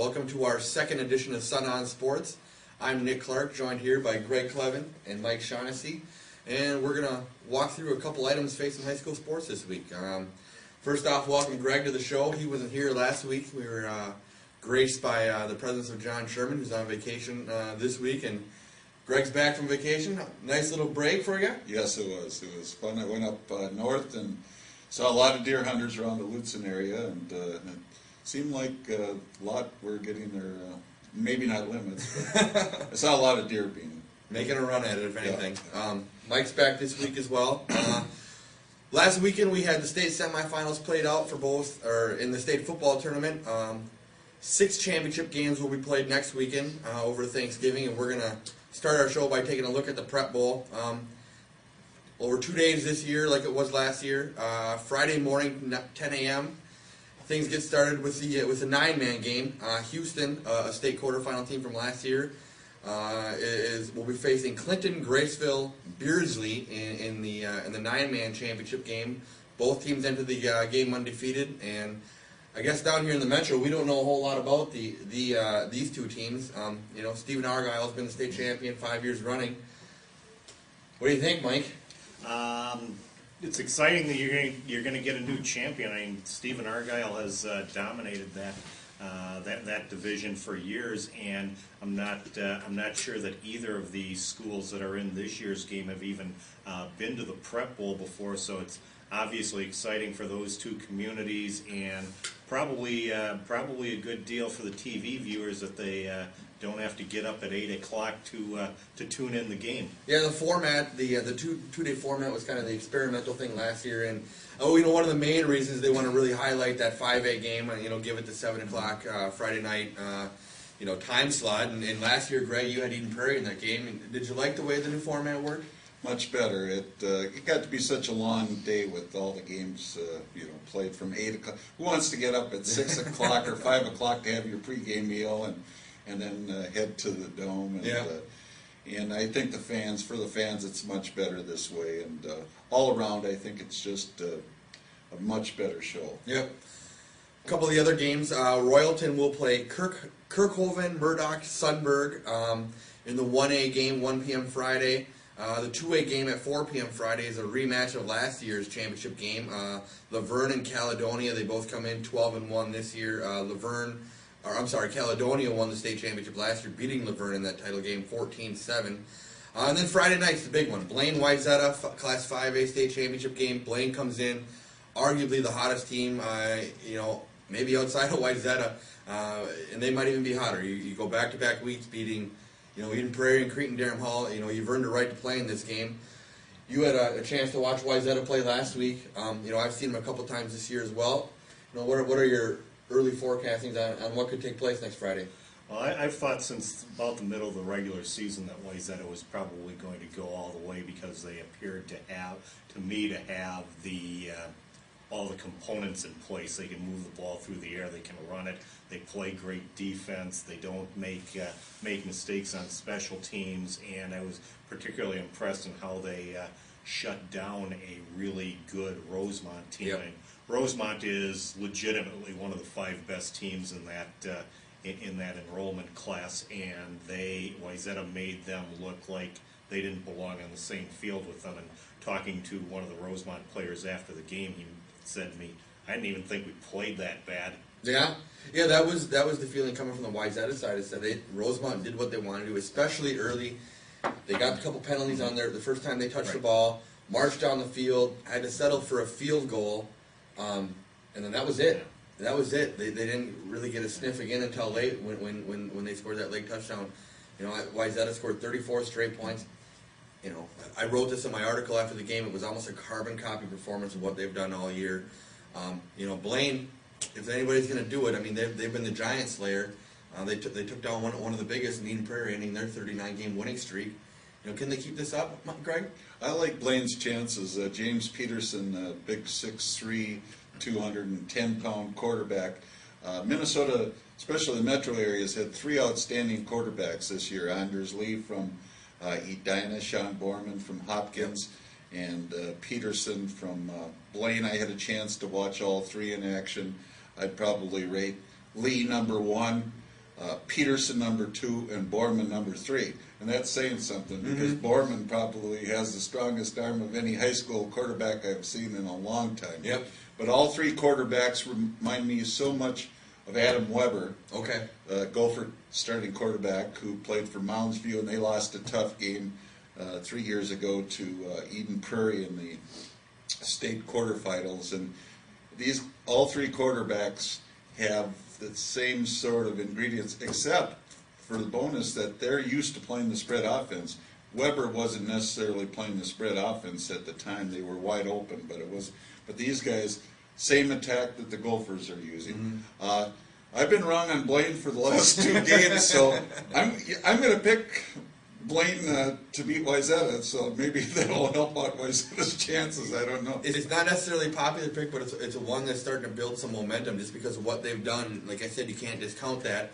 Welcome to our second edition of Sun On Sports. I'm Nick Clark, joined here by Greg Kleven and Mike Shaughnessy, and we're going to walk through a couple items facing high school sports this week. First off, welcome Greg to the show. He wasn't here last week. We were graced by the presence of John Sherman, who's on vacation this week, and Greg's back from vacation. Nice little break for you? Yes, it was. It was fun. I went up north and saw a lot of deer hunters around the Lutsen area, and it seemed like a lot were getting their, maybe not limits, but I saw a lot of deer being making a run at it, if anything. Yeah. Mike's back this week as well. Last weekend we had the state semifinals played out for both, or in the state football tournament. 6 championship games will be played next weekend over Thanksgiving, and we're going to start our show by taking a look at the Prep Bowl. Over 2 days this year, like it was last year. Friday morning, 10 a.m. Things get started with the 9-man game. Houston, a state quarterfinal team from last year, will be facing Clinton, Graceville, Beardsley in the 9-man championship game. Both teams entered the game undefeated, and I guess down here in the Metro, we don't know a whole lot about these two teams. You know, Stephen Argyle has been the state champion 5 years running. What do you think, Mike? It's exciting that you're going to get a new champion. I mean, Stephen Argyle has dominated that division for years, and I'm not sure that either of the schools that are in this year's game have even been to the Prep Bowl before. So it's obviously exciting for those two communities, and probably a good deal for the TV viewers that they don't have to get up at 8 o'clock to tune in the game. Yeah, the format, the two-day format was kind of the experimental thing last year, and one of the main reasons they want to really highlight that 5A game, and give it the 7 o'clock Friday night, time slot. And last year, Greg, you had Eden Prairie in that game. Did you like the way the new format worked? much better. It got to be such a long day with all the games played from 8 o'clock. Who wants to get up at 6 o'clock or 5 o'clock to have your pregame meal and then head to the dome? And, yeah. And I think for the fans, it's much better this way. And all around, I think it's just a much better show. Yep. A couple of the other games, Royalton will play Kirkhoven, Murdoch, Sunberg in the 1A game, 1 p.m. Friday. The 2A game at 4 p.m. Friday is a rematch of last year's championship game. Laverne and Caledonia, they both come in 12-1 this year. Caledonia won the state championship last year, beating Laverne in that title game 14-7. And then Friday night's the big one. Blaine-Wayzata, Class 5A state championship game. Blaine comes in, arguably the hottest team, maybe outside of Wayzata, and they might even be hotter. You go back-to-back weeks beating, Eden Prairie and Cretin-Derham Hall. You've earned a right to play in this game. You had a chance to watch Wayzata play last week. I've seen them a couple times this year as well. What are your early forecastings on what could take place next Friday? Well, I've thought since about the middle of the regular season that Wayzata was probably going to go all the way because they appeared to have all the components in place. They can move the ball through the air. They can run it. They play great defense. They don't make mistakes on special teams. And I was particularly impressed in how they shut down a really good Rosemont team. Yep. Rosemont is legitimately one of the 5 best teams in that enrollment class, and Wayzata made them look like they didn't belong on the same field with them. And talking to one of the Rosemont players after the game, he said to me, "I didn't even think we played that bad." Yeah, that was the feeling coming from the Wayzata side. Is that Rosemont did what they wanted to do, especially early. They got a couple penalties on there the first time they touched the ball, marched down the field, had to settle for a field goal, and then that was it. That was it. They didn't really get a sniff again until late when they scored that late touchdown. Wayzata scored 34 straight points. I wrote this in my article after the game. It was almost a carbon copy performance of what they've done all year. Blaine, if anybody's going to do it, I mean, they've been the giant slayer. They took down one of the biggest in Eden Prairie, ending their 39-game winning streak. Can they keep this up, Greg? I like Blaine's chances. James Peterson, big 6'3", 210-pound quarterback. Minnesota, especially the metro areas, had 3 outstanding quarterbacks this year. Anders Lee from Edina, Sean Borman from Hopkins, and Peterson from Blaine. I had a chance to watch all 3 in action. I'd probably rate Lee number 1. Peterson number 2, and Borman number 3. And that's saying something because Borman probably has the strongest arm of any high school quarterback I've seen in a long time. Yep. But all 3 quarterbacks remind me so much of Adam Weber, Okay. Gopher starting quarterback who played for Mounds View, and they lost a tough game 3 years ago to Eden Prairie in the state quarterfinals. And all 3 quarterbacks have the same sort of ingredients, except for the bonus that they're used to playing the spread offense. Weber wasn't necessarily playing the spread offense at the time; they were wide open. But these guys, same attack that the Gophers are using. I've been wrong on Blaine for the last 2 games, so I'm going to pick Blaine to beat Wayzata, so maybe that'll help out Wayzata's chances. I don't know. It's not necessarily a popular pick, but it's one that's starting to build some momentum just because of what they've done. Like I said, you can't discount that.